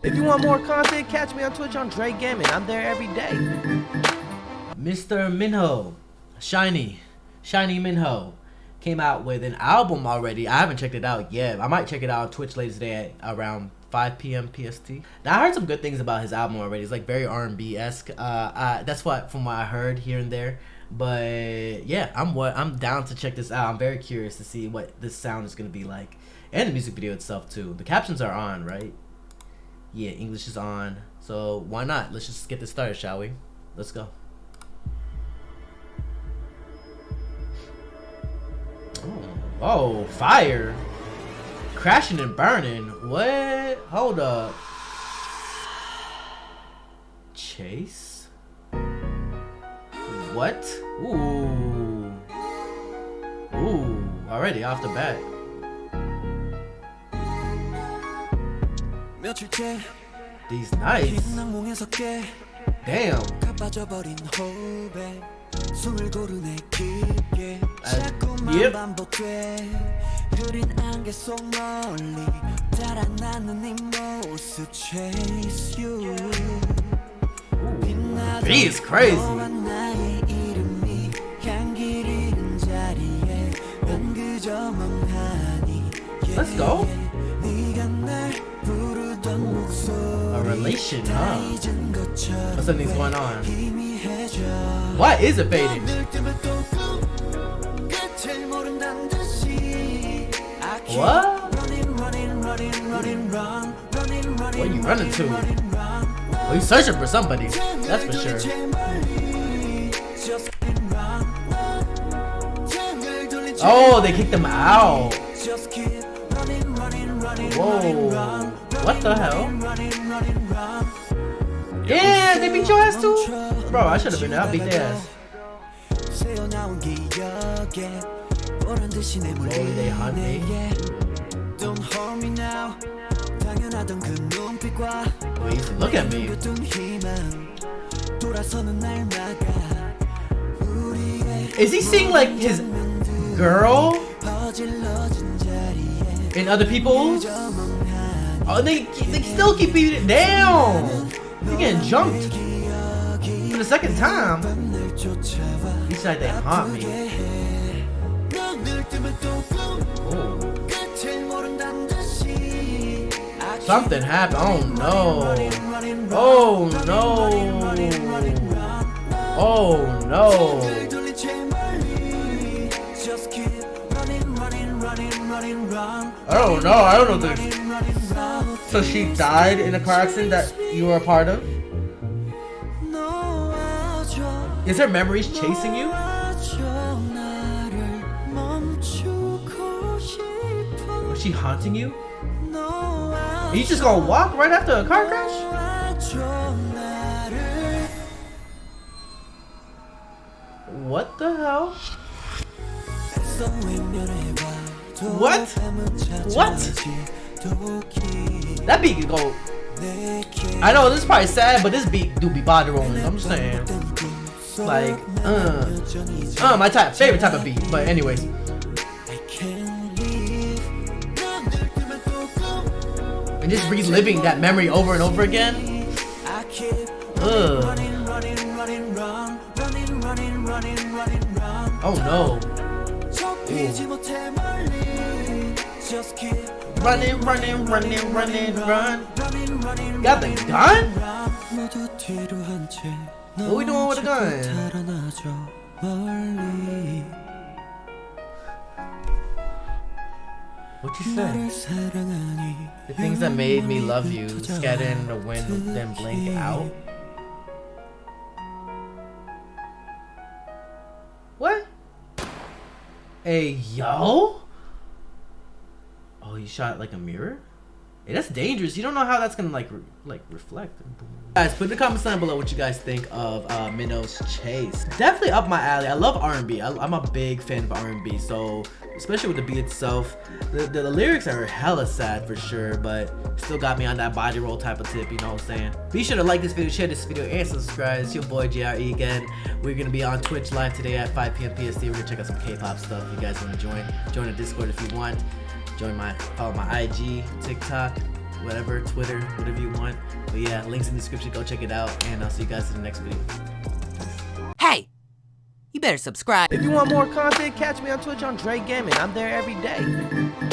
If you want more content, catch me on Twitch on Jrekml. I'm there every day. Mr. MINHO, Shiny MINHO, came out with an album already. I haven't checked it out yet. I might check it out on Twitch later today at around 5 p.m. PST. Now, I heard some good things about his album already. It's like very R&B-esque. That's from what I heard here and there. But yeah, I'm down to check this out. I'm very curious to see what this sound is gonna be like, and the music video itself too. The captions are on, right? Yeah, English is on. So why not? Let's just get this started, shall we? Let's go. Oh, fire. Crashing and burning. What? Hold up. Chase? What? Ooh. Ooh. Already off the bat. These nice. Damn. Yep. He is crazy. Let's go. A relation, huh? Or something's going on. Why is it fading? What? What are you running to? Oh, he's searching for somebody. That's for sure. Oh, they kicked him out. Whoa. What the hell? Yeah, they beat your ass too? Bro, I should have been there. I beat their ass. Slowly they hunt me. Wait, look at me. Is he seeing like his girl and other people's? Oh, they still keep beating it down. You're getting jumped for the second time. He said they haunt me. Oh. Something happened. Oh no. Oh no. Oh no. I don't know this. So she died in a car accident that you were a part of? Is her memories chasing you? Was she haunting you? Are you just gonna walk right after a car crash? What the hell? What? What? That beat could go. I know this is probably sad, but this beat do be body rolling. I'm just saying. Like, my favorite type of beat. But anyways. And just reliving that memory over and over again. Ugh. Oh no. Ooh. Running, run. Got the gun? What are we doing with the gun? What you say? The things that made me love you, scatter in the wind, then blink out. What? Hey, yo? Oh, you shot like a mirror? Hey, that's dangerous. You don't know how that's gonna like reflect. Guys, put in the comments down below what you guys think of MINHO's Chase. Definitely up my alley. I love R&B. I'm a big fan of R&B, so especially with the beat itself. The lyrics are hella sad for sure, but still got me on that body roll type of tip, you know what I'm saying? Be sure to like this video, share this video, and subscribe. It's your boy JRE again. We're gonna be on Twitch live today at 5 p.m. PST. We're gonna check out some K-pop stuff. If you guys wanna join the Discord if you want. Follow my IG, TikTok, whatever, Twitter, whatever you want. But yeah, links in the description. Go check it out, and I'll see you guys in the next video. Hey, you better subscribe. If you want more content, catch me on Twitch on JREAMERS. I'm there every day.